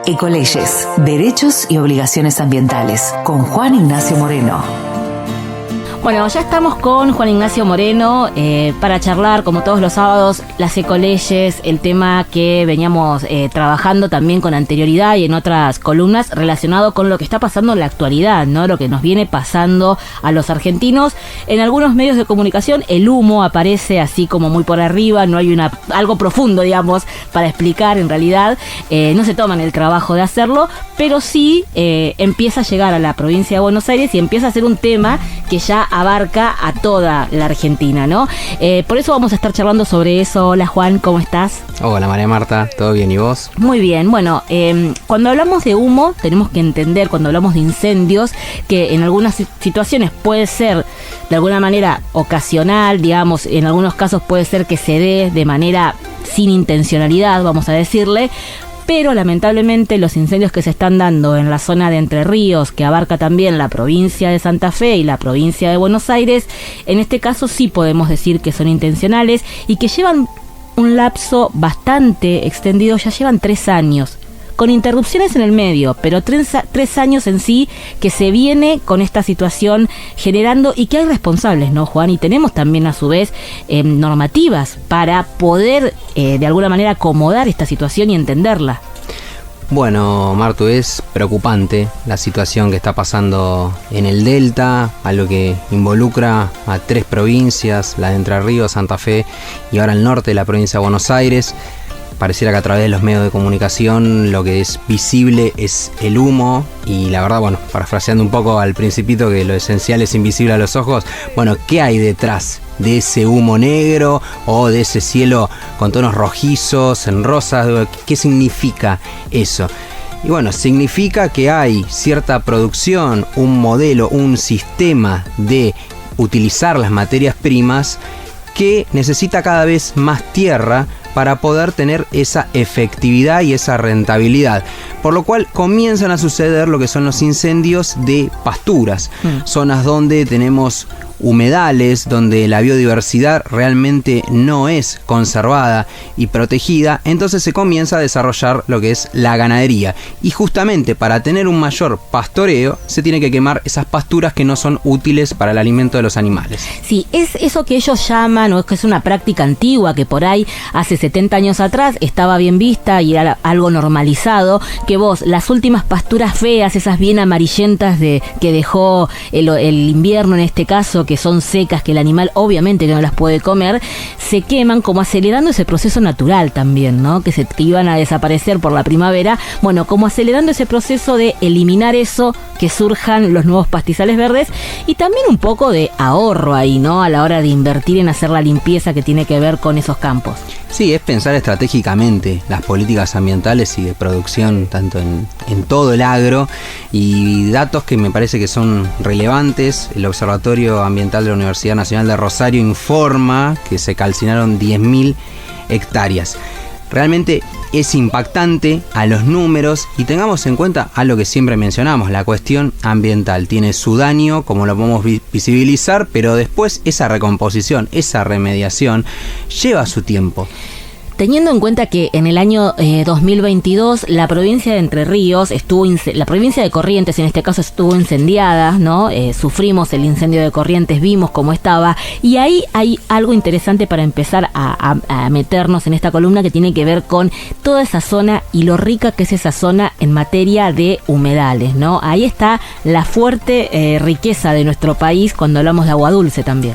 Ecoleyes, derechos y obligaciones ambientales, con Juan Ignacio Moreno. Bueno, ya estamos con Juan Ignacio Moreno para charlar, como todos los sábados, las ecoleyes, el tema que veníamos trabajando también con anterioridad y en otras columnas relacionado con lo que está pasando en la actualidad, ¿no? Lo que nos viene pasando a los argentinos. En algunos medios de comunicación el humo aparece así como muy por arriba, no hay algo profundo, digamos, para explicar en realidad. No se toman el trabajo de hacerlo, pero sí empieza a llegar a la provincia de Buenos Aires y empieza a ser un tema que ya abarca a toda la Argentina, ¿no? Por eso vamos a estar charlando sobre eso. Hola Juan, ¿cómo estás? Hola María Marta, ¿todo bien y vos? Muy bien, bueno, cuando hablamos de humo tenemos que entender, cuando hablamos de incendios, que en algunas situaciones puede ser de alguna manera ocasional, digamos, en algunos casos puede ser que se dé de manera sin intencionalidad, vamos a decirle. Pero lamentablemente los incendios que se están dando en la zona de Entre Ríos, que abarca también la provincia de Santa Fe y la provincia de Buenos Aires, en este caso sí podemos decir que son intencionales y que llevan un lapso bastante extendido, ya llevan 3 años, con interrupciones en el medio, pero 3 años en sí que se viene con esta situación generando y que hay responsables, ¿no, Juan? Y tenemos también a su vez normativas para poder de alguna manera acomodar esta situación y entenderla. Bueno, Martu, es preocupante la situación que está pasando en el Delta, algo que involucra a 3 provincias, la de Entre Ríos, Santa Fe y ahora el norte de la provincia de Buenos Aires. Pareciera que a través de los medios de comunicación lo que es visible es el humo y la verdad, bueno, parafraseando un poco al principito que lo esencial es invisible a los ojos, bueno, ¿qué hay detrás de ese humo negro o de ese cielo con tonos rojizos, en rosas? ¿Qué significa eso? Y bueno, significa que hay cierta producción, un modelo, un sistema de utilizar las materias primas que necesita cada vez más tierra para poder tener esa efectividad y esa rentabilidad. Por lo cual comienzan a suceder lo que son los incendios de pasturas, zonas donde tenemos humedales, donde la biodiversidad realmente no es conservada y protegida, entonces se comienza a desarrollar lo que es la ganadería. Y justamente para tener un mayor pastoreo, se tiene que quemar esas pasturas que no son útiles para el alimento de los animales. Sí, es eso que ellos llaman, o es que es una práctica antigua, que por ahí hace 70 años atrás estaba bien vista y era algo normalizado, que vos, las últimas pasturas feas, esas bien amarillentas que dejó el invierno en este caso, que son secas, que el animal obviamente que no las puede comer, se queman como acelerando ese proceso natural también, ¿no? Que iban a desaparecer por la primavera, bueno, como acelerando ese proceso de eliminar eso, que surjan los nuevos pastizales verdes y también un poco de ahorro ahí, ¿no? A la hora de invertir en hacer la limpieza que tiene que ver con esos campos. Sí, es pensar estratégicamente las políticas ambientales y de producción, tanto en todo el agro, y datos que me parece que son relevantes. El Observatorio Ambiental de la Universidad Nacional de Rosario informa que se calcinaron 10.000 hectáreas. Realmente es impactante a los números y tengamos en cuenta algo que siempre mencionamos, la cuestión ambiental. Tiene su daño, como lo podemos visibilizar, pero después esa recomposición, esa remediación lleva su tiempo. Teniendo en cuenta que en el año 2022 la provincia de Entre Ríos la provincia de Corrientes en este caso estuvo incendiada, ¿no? Sufrimos el incendio de Corrientes, vimos cómo estaba y ahí hay algo interesante para empezar a meternos en esta columna que tiene que ver con toda esa zona y lo rica que es esa zona en materia de humedales, ¿no? Ahí está la fuerte riqueza de nuestro país cuando hablamos de agua dulce también.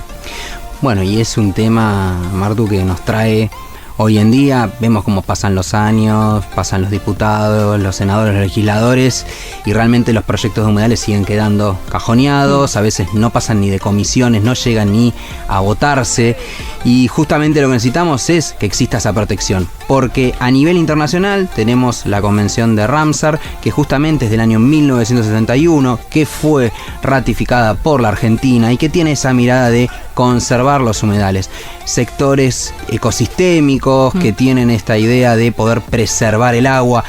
Bueno, y es un tema, Martu, que nos trae hoy en día. Vemos cómo pasan los años, pasan los diputados, los senadores, los legisladores y realmente los proyectos de humedales siguen quedando cajoneados, a veces no pasan ni de comisiones, no llegan ni a votarse y justamente lo que necesitamos es que exista esa protección porque a nivel internacional tenemos la Convención de Ramsar que justamente es del año 1971 que fue ratificada por la Argentina y que tiene esa mirada de conservar los humedales, sectores ecosistémicos que tienen esta idea de poder preservar el agua,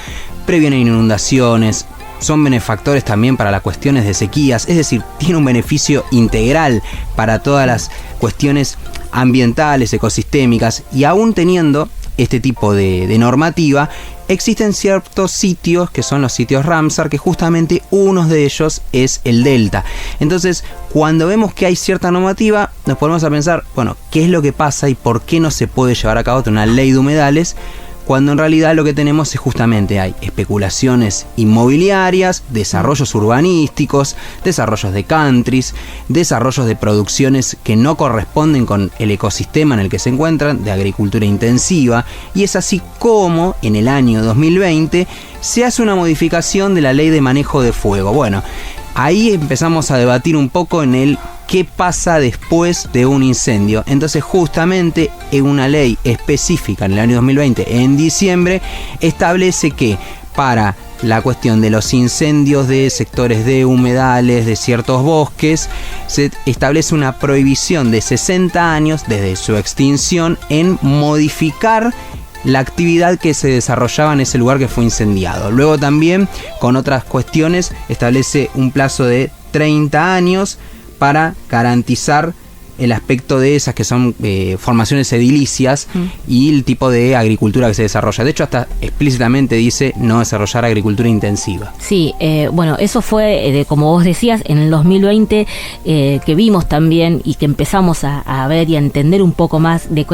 previenen inundaciones, son benefactores también para las cuestiones de sequías, es decir, tiene un beneficio integral para todas las cuestiones ambientales, ecosistémicas y aún teniendo este tipo de normativa, existen ciertos sitios que son los sitios Ramsar, que justamente uno de ellos es el delta. Entonces, cuando vemos que hay cierta normativa, nos ponemos a pensar, bueno, ¿qué es lo que pasa y por qué no se puede llevar a cabo una ley de humedales? Cuando en realidad lo que tenemos es justamente hay especulaciones inmobiliarias, desarrollos urbanísticos, desarrollos de countries, desarrollos de producciones que no corresponden con el ecosistema en el que se encuentran, de agricultura intensiva, y es así como en el año 2020 se hace una modificación de la ley de manejo de fuego. Bueno, ahí empezamos a debatir un poco en el qué pasa después de un incendio. Entonces, justamente en una ley específica en el año 2020, en diciembre, establece que para la cuestión de los incendios de sectores de humedales, de ciertos bosques, se establece una prohibición de 60 años desde su extinción en modificar la actividad que se desarrollaba en ese lugar que fue incendiado. Luego también, con otras cuestiones, establece un plazo de 30 años para garantizar el aspecto de esas que son formaciones edilicias y el tipo de agricultura que se desarrolla. De hecho, hasta explícitamente dice no desarrollar agricultura intensiva. Sí, bueno, eso fue, como vos decías, en el 2020 que vimos también y que empezamos a ver y a entender un poco más de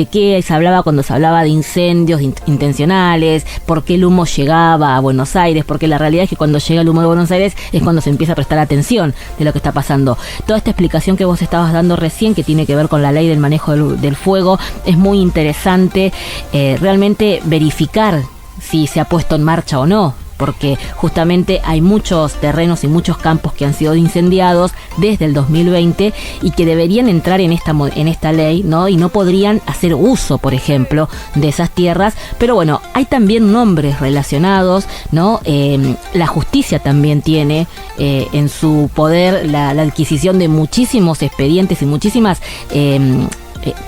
qué se hablaba cuando se hablaba de incendios intencionales, por qué el humo llegaba a Buenos Aires, porque la realidad es que cuando llega el humo de Buenos Aires es cuando se empieza a prestar atención de lo que está pasando. Toda esta explicación que vos estabas dando recién, que tiene que ver con la ley del manejo del fuego, es muy interesante realmente verificar si se ha puesto en marcha o no, porque justamente hay muchos terrenos y muchos campos que han sido incendiados desde el 2020 y que deberían entrar en esta ley, ¿no? Y no podrían hacer uso, por ejemplo, de esas tierras. Pero bueno, hay también nombres relacionados, ¿no? La justicia también tiene en su poder la adquisición de muchísimos expedientes y muchísimas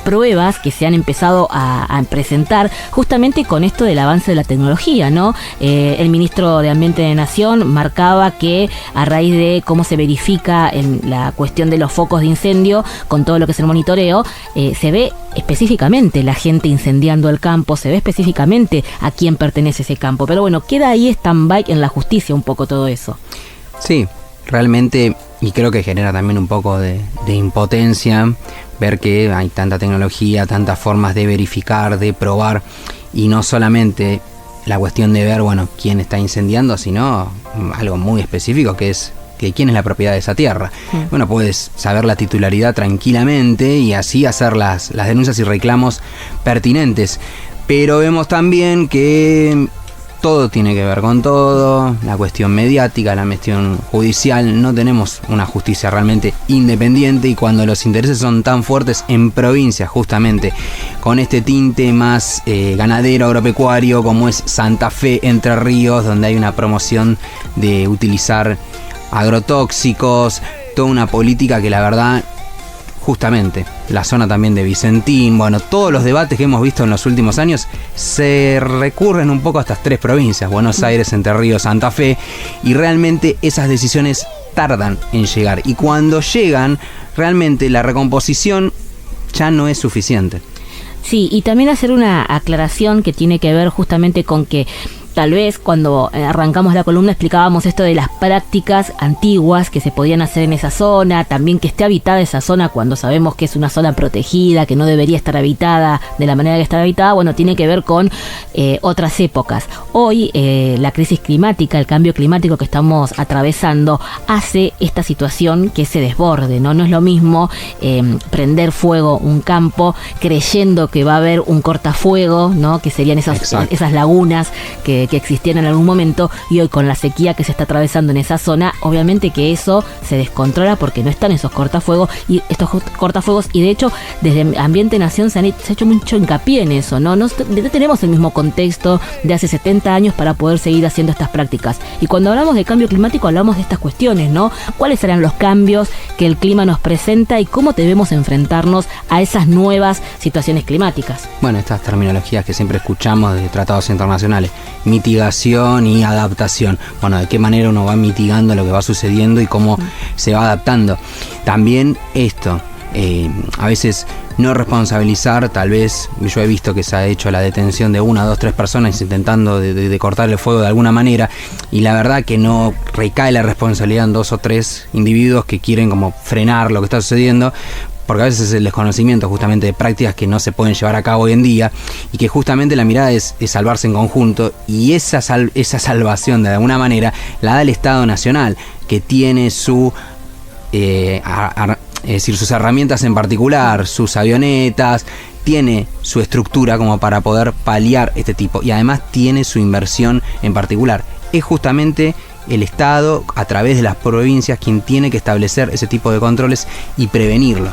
pruebas que se han empezado a presentar justamente con esto del avance de la tecnología, ¿no? El ministro de Ambiente de Nación marcaba que a raíz de cómo se verifica en la cuestión de los focos de incendio, con todo lo que es el monitoreo, se ve específicamente la gente incendiando el campo, se ve específicamente a quién pertenece ese campo. Pero bueno, queda ahí stand-by en la justicia un poco todo eso. Sí, realmente, y creo que genera también un poco de impotencia ver que hay tanta tecnología, tantas formas de verificar, de probar, y no solamente la cuestión de ver, bueno, quién está incendiando, sino algo muy específico que es que quién es la propiedad de esa tierra. Bueno, puedes saber la titularidad tranquilamente y así hacer las denuncias y reclamos pertinentes, pero vemos también que todo tiene que ver con todo, la cuestión mediática, la cuestión judicial, no tenemos una justicia realmente independiente, y cuando los intereses son tan fuertes en provincias justamente con este tinte más ganadero, agropecuario, como es Santa Fe, Entre Ríos, donde hay una promoción de utilizar agrotóxicos, toda una política que la verdad, justamente la zona también de Vicentín, bueno, todos los debates que hemos visto en los últimos años se recurren un poco a estas tres provincias, Buenos Aires, Entre Ríos, Santa Fe, y realmente esas decisiones tardan en llegar, y cuando llegan realmente la recomposición ya no es suficiente. Sí, y también hacer una aclaración que tiene que ver justamente con que tal vez cuando arrancamos la columna explicábamos esto de las prácticas antiguas que se podían hacer en esa zona, también que esté habitada esa zona cuando sabemos que es una zona protegida, que no debería estar habitada de la manera que está habitada. Bueno, tiene que ver con otras épocas. Hoy la crisis climática, el cambio climático que estamos atravesando hace esta situación que se desborde, ¿no? No es lo mismo prender fuego un campo creyendo que va a haber un cortafuego, ¿no? Que serían esas lagunas que existían en algún momento, y hoy con la sequía que se está atravesando en esa zona, obviamente que eso se descontrola porque no están esos cortafuegos, y estos cortafuegos, y de hecho desde Ambiente Nación se ha hecho mucho hincapié en eso, ¿no? No tenemos el mismo contexto de hace 70 años para poder seguir haciendo estas prácticas, y cuando hablamos de cambio climático hablamos de estas cuestiones, ¿no? ¿Cuáles serán los cambios que el clima nos presenta y cómo debemos enfrentarnos a esas nuevas situaciones climáticas? Bueno, estas terminologías que siempre escuchamos de tratados internacionales, mitigación y adaptación. Bueno, de qué manera uno va mitigando lo que va sucediendo y cómo se va adaptando. También esto, a veces no responsabilizar. Tal vez yo he visto que se ha hecho la detención de 1, 2, 3 personas intentando de cortar el fuego de alguna manera, y la verdad que no recae la responsabilidad en 2 o 3 individuos que quieren como frenar lo que está sucediendo, porque a veces es el desconocimiento justamente de prácticas que no se pueden llevar a cabo hoy en día, y que justamente la mirada es salvarse en conjunto, y esa salvación de alguna manera la da el Estado Nacional, que tiene su es decir, sus herramientas en particular, sus avionetas, tiene su estructura como para poder paliar este tipo, y además tiene su inversión en particular. Es justamente el Estado, a través de las provincias, quien tiene que establecer ese tipo de controles y prevenirlo.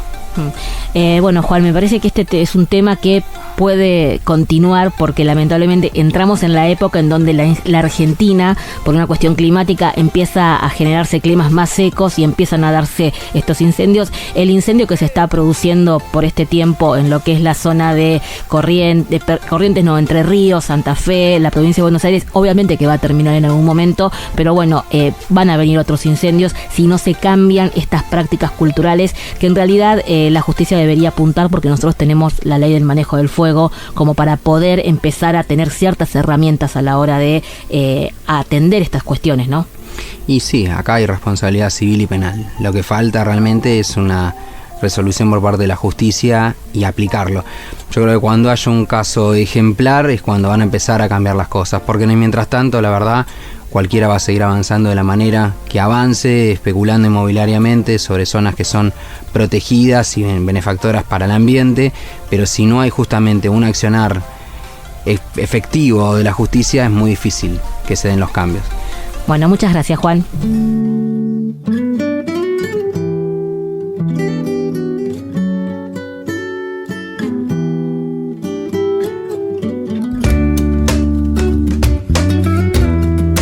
Bueno, Juan, me parece que este es un tema que puede continuar, porque lamentablemente entramos en la época en donde la Argentina, por una cuestión climática, empieza a generarse climas más secos y empiezan a darse estos incendios. El incendio que se está produciendo por este tiempo en lo que es la zona de Corrientes, Entre Ríos, Santa Fe, la provincia de Buenos Aires, obviamente que va a terminar en algún momento, pero bueno, van a venir otros incendios si no se cambian estas prácticas culturales que en realidad la justicia debería apuntar, porque nosotros tenemos la ley del manejo del fuego como para poder empezar a tener ciertas herramientas a la hora de atender estas cuestiones, ¿no? Y sí, acá hay responsabilidad civil y penal. Lo que falta realmente es una resolución por parte de la justicia y aplicarlo. Yo creo que cuando haya un caso ejemplar es cuando van a empezar a cambiar las cosas, porque mientras tanto, la verdad, cualquiera va a seguir avanzando de la manera que avance, especulando inmobiliariamente sobre zonas que son protegidas y benefactoras para el ambiente, pero si no hay justamente un accionar efectivo de la justicia, es muy difícil que se den los cambios. Bueno, muchas gracias, Juan.